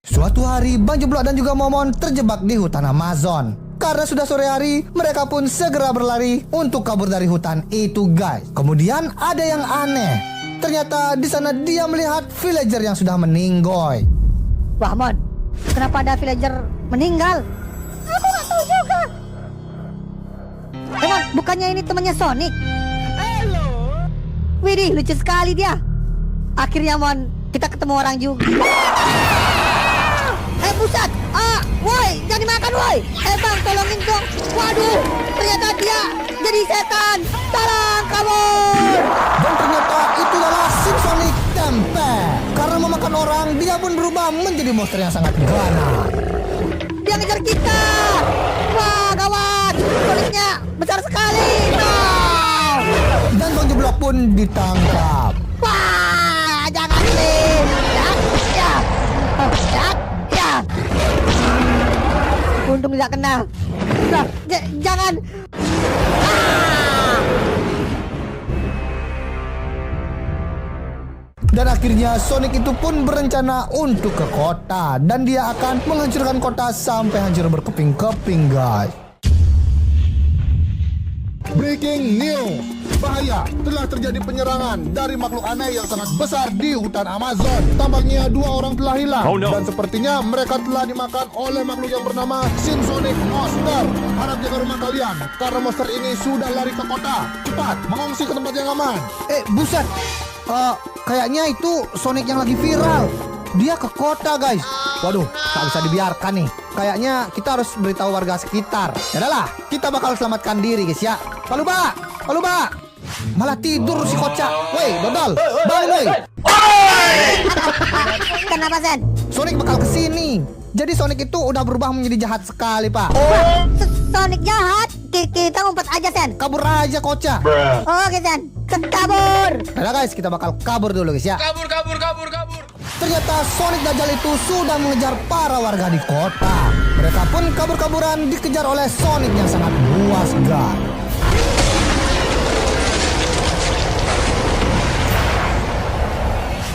Suatu hari Bang Jeblok dan juga Momon terjebak di hutan Amazon. Karena sudah sore hari, mereka pun segera berlari untuk kabur dari hutan itu, guys. Kemudian ada yang aneh. Ternyata di sana dia melihat villager yang sudah meninggoy. Wah, Mon, kenapa ada villager meninggal? Aku nggak tahu juga. Mon, bukannya ini temannya Sonic? Halo. Widih, lucu sekali dia. Akhirnya, Mon, kita ketemu orang juga. Pusat. Woi, jangan dimakan, woi. Bang, tolongin dong. Waduh, ternyata dia jadi setan. Tolong, kabur. Dan ternyata itu adalah Sin Sonic Tempe. Karena memakan orang, dia pun berubah menjadi monster yang sangat ganas. Dia ngejar kita. Wah, gawat. Sonicnya besar sekali. No. Dan Bang Jeblok pun ditangkap. Wah, jangan nih. Ya. Untung tidak kena. Nah, jangan. Dan akhirnya Sonic itu pun berencana untuk ke kota. Dan dia akan menghancurkan kota sampai hancur berkeping-keping, guys. Breaking news. Bahaya, telah terjadi penyerangan dari makhluk aneh yang sangat besar di hutan Amazon. Tampaknya 2 orang telah hilang. Oh, no. Dan sepertinya mereka telah dimakan oleh makhluk yang bernama Sin Sonic Monster. Harap jaga rumah kalian, karena monster ini sudah lari ke kota. Cepat, mengungsi ke tempat yang aman. Buset. Kayaknya itu Sonic yang lagi viral. Dia ke kota, guys. Waduh, tak bisa dibiarkan nih. Kayaknya kita harus beritahu warga sekitar. Yaudah, kita bakal selamatkan diri, guys ya. Paluba. Malah tidur si kocak. Woi, dodol, bangun woi. Kenapa, Sen? Sonic bakal kesini. Jadi Sonic itu udah berubah menjadi jahat sekali, Pak. Sonic jahat. Kita ngumpet aja, Sen. Kabur aja, kocak. Oke, Sen. Kabur. Yaudah, guys, kita bakal kabur dulu, guys ya. Kabur. Ternyata Sonic Dajjal itu sudah mengejar para warga di kota. Mereka pun kabur-kaburan dikejar oleh Sonic yang sangat buas, guys.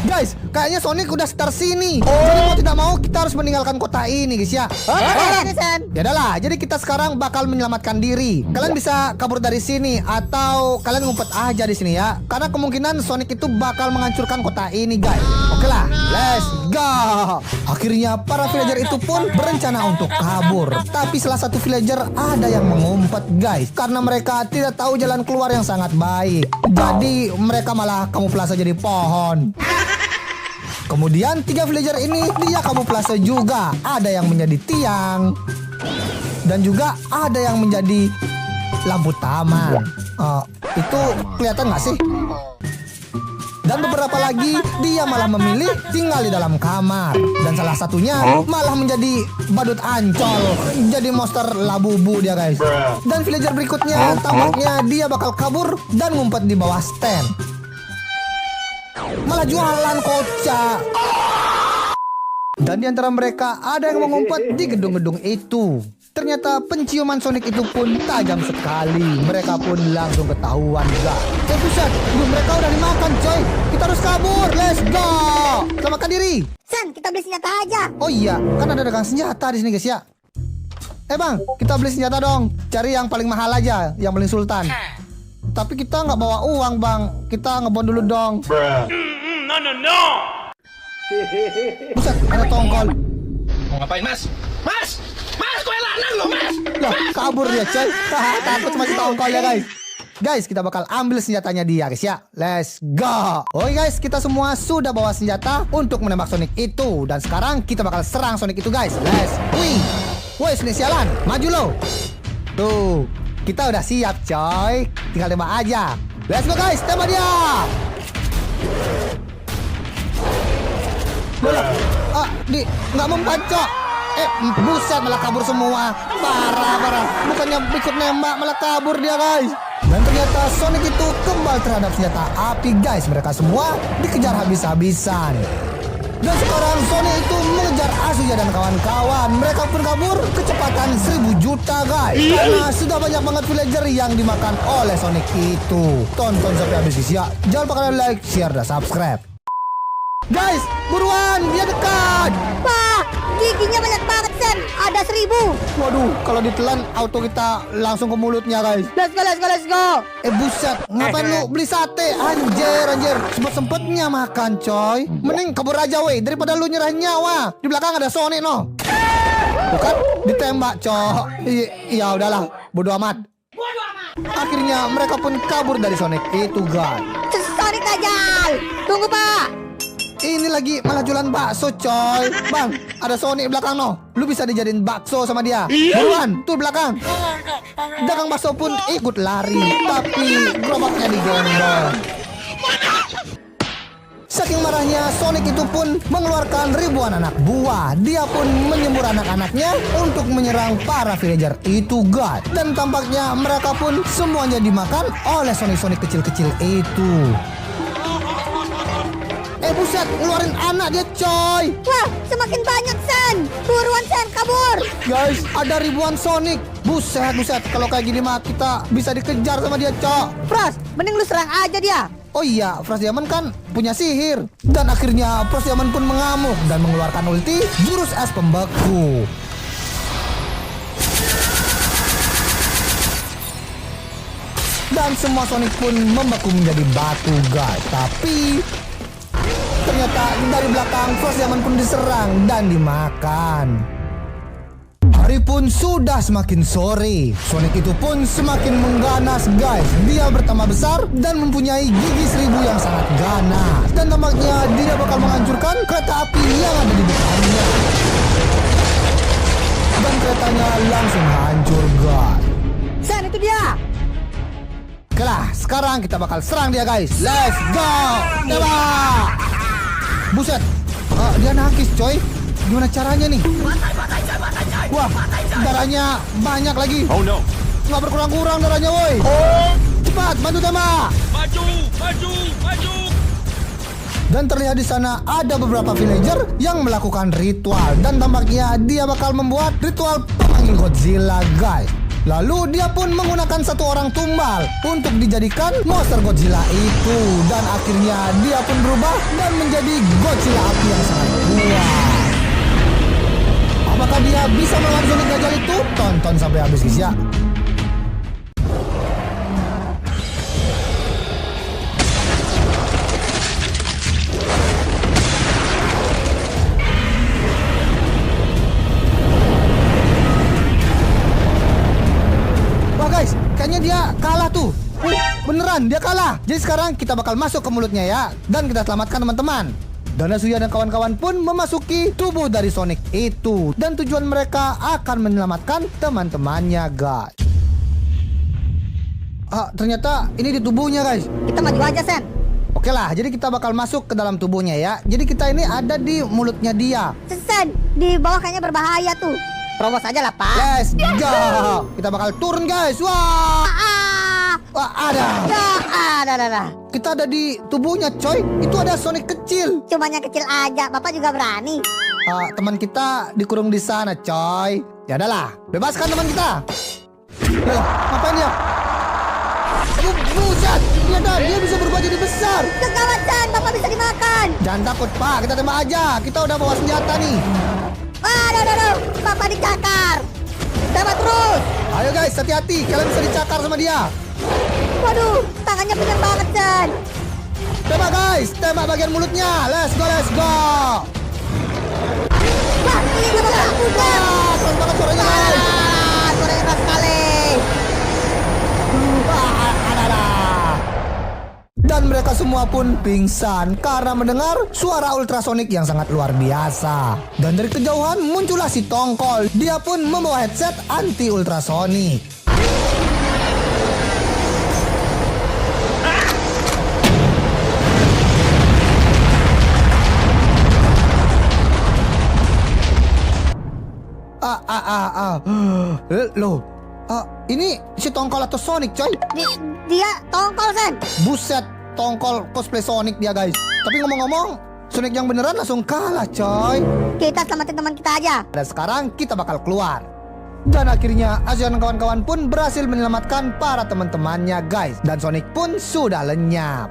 Guys, kayaknya Sonic udah start sini. Jadi mau tidak mau kita harus meninggalkan kota ini, guys ya. Oke, Sen. Ya udahlah, jadi kita sekarang bakal menyelamatkan diri. Kalian bisa kabur dari sini atau kalian ngumpet aja di sini ya. Karena kemungkinan Sonic itu bakal menghancurkan kota ini, guys. Oke lah, let's go. Akhirnya para villager itu pun berencana untuk kabur. Tapi salah satu villager ada yang mengumpet, guys. Karena mereka tidak tahu jalan keluar yang sangat baik. Jadi mereka malah kamuflase jadi pohon. Kemudian 3 villager ini dia kamuflase juga. Ada yang menjadi tiang. Dan juga ada yang menjadi lampu taman. Itu kelihatan nggak sih? Dan beberapa lagi dia malah memilih tinggal di dalam kamar. Dan salah satunya malah menjadi badut ancol. Jadi monster labubu dia, guys. Dan villager berikutnya tampaknya dia bakal kabur dan ngumpet di bawah stand. Malah jualan, kocak. Dan di antara mereka ada yang mengumpet di gedung-gedung itu. Ternyata penciuman Sonic itu pun tajam sekali. Mereka pun langsung ketahuan, guys. Buset, mereka udah dimakan, coy. Kita harus kabur, let's go. Selamatkan diri. Sen, kita beli senjata aja. Oh iya, kan ada dagang senjata di sini, guys ya. Bang, kita beli senjata dong. Cari yang paling mahal aja, yang paling sultan. Tapi kita nggak bawa uang, Bang. Kita ngebon dulu dong. No. Buset, ada tongkol. Mau ngapain, Mas? Mas, gue lanang loh, Mas. Loh, kabur dia, coy. Takut sama si tongkol ya, guys. Guys, kita bakal ambil senjatanya dia, guys ya. Let's go. Oke, guys, kita semua sudah bawa senjata untuk menembak Sonic itu. Dan sekarang kita bakal serang Sonic itu, guys. Let's win. Woi, Sonic sialan. Maju lo. Tuh, kita udah siap, coy. Tinggal tembak aja. Let's go, guys. Tembak dia. Nggak mempan, cok. Buset, malah kabur semua. Parah. Bukannya ikut nembak, malah kabur dia, guys. Dan ternyata Sonic itu kembali terhadap senjata api, guys. Mereka semua dikejar habis-habisan. Dan sekarang Sonic itu mengejar Azuya dan kawan-kawan. Mereka pun kabur kecepatan 1000 juta, guys. Karena sudah banyak banget villager yang dimakan oleh Sonic itu. Tonton sampai habis, guys ya. Jangan lupa kalian like, share, dan subscribe. Guys, buruan, dia dekat. Wah, 1000. Waduh, kalau ditelan auto kita langsung ke mulutnya guys. Let's go. Buset, ngapain lu beli sate? Anjir, sempet-sempetnya makan coy. Mending kabur aja weh, daripada lu nyerah nyawa. Di belakang ada Sonic no. Bukan, ditembak cok. Ya udahlah, bodo amat. Akhirnya mereka pun kabur dari Sonic itu guys. Sonic ajal. Tunggu Pak. Ini lagi malah jualan bakso coy. Bang, ada Sonic belakang no. Lu bisa dijadiin bakso sama dia. Buruan, tuh belakang. Dagang bakso pun ikut lari, tapi gerobaknya digendong. Saking marahnya, Sonic itu pun mengeluarkan ribuan anak buah. Dia pun menyembur anak-anaknya untuk menyerang para villager itu guys. Dan tampaknya mereka pun semuanya dimakan oleh Sonic-Sonic kecil-kecil itu. Buset, ngeluarin anak dia coy. Wah, semakin banyak Sen. Buruan Sen, kabur. Guys, ada ribuan Sonic. Buset. Kalau kayak gini mah kita bisa dikejar sama dia cok. Frost, mending lu serang aja dia. Oh iya, Frost Diamond kan punya sihir. Dan akhirnya Frost Diamond pun mengamuk dan mengeluarkan ulti jurus es pembeku. Dan semua Sonic pun membeku menjadi batu guys. Tapi ternyata dari belakang Frost Diamond pun diserang dan dimakan. Hari pun sudah semakin sore. Sonic itu pun semakin mengganas guys. Dia bertambah besar dan mempunyai gigi 1000 yang sangat ganas. Dan tampaknya dia bakal menghancurkan kereta api yang ada di depannya. Dan keretanya langsung hancur guys. Sen, itu dia. Oke lah, sekarang kita bakal serang dia guys. Let's go. Tembak. Buset, dia nangkis coy. Gimana caranya nih? Wah, darahnya banyak lagi. Oh no. Nggak berkurang-kurang darahnya woi. Cepat, bantu tembak. Maju. Dan terlihat di sana ada beberapa villager yang melakukan ritual. Dan tampaknya dia bakal membuat ritual pemanggil Godzilla guys. Lalu dia pun menggunakan satu orang tumbal untuk dijadikan monster Godzilla itu. Dan akhirnya dia pun berubah dan menjadi Godzilla api yang sangat kuat. Apakah dia bisa melawan Sonic Gajal itu? Tonton sampai habis guys ya. Wah guys, kayaknya dia kalah tuh. Beneran dia kalah. Jadi sekarang kita bakal masuk ke mulutnya ya. Dan kita selamatkan teman-teman. Dan Nasuya dan kawan-kawan pun memasuki tubuh dari Sonic itu. Dan tujuan mereka akan menyelamatkan teman-temannya guys. Ternyata ini di tubuhnya guys. Kita maju aja Sen. Oke lah, jadi kita bakal masuk ke dalam tubuhnya ya. Jadi kita ini ada di mulutnya dia. Sen, di bawah kayaknya berbahaya tuh. Terobos aja lah Pak. Let's go. Kita bakal turun guys. Wah, ada. Kita ada di tubuhnya coy. Itu ada Sonic kecil. Cuma yang kecil aja, Bapak juga berani. Teman kita dikurung di sana coy. Ya adalah, bebaskan teman kita. Loh, ngapain dia? Buset, dia bisa berubah jadi besar. Kegawat Sen, Bapak bisa dimakan. Jangan takut Pak, kita tembak aja. Kita udah bawa senjata nih. Aduh, Bapak dicakar. Tembak terus. Ayo guys, hati-hati. Kalian bisa dicakar sama dia. Waduh, tangannya penyam banget Sen. Tembak guys, tembak bagian mulutnya. Let's go. Wah, ini nggak bakal udah. Keras banget suaranya guys. Suaranya keras sekali. Dan mereka semua pun pingsan karena mendengar suara ultrasonic yang sangat luar biasa. Dan dari kejauhan muncullah si Tongkol. Dia pun membawa headset anti ultrasonic. Loh, ini si Tongkol atau Sonic coy? Dia Tongkol Sen. Buset, Tongkol cosplay Sonic dia guys. Tapi ngomong-ngomong, Sonic yang beneran langsung kalah coy. Kita selamatin teman kita aja. Dan sekarang kita bakal keluar. Dan akhirnya Azio dan kawan-kawan pun berhasil menyelamatkan para teman-temannya guys. Dan Sonic pun sudah lenyap.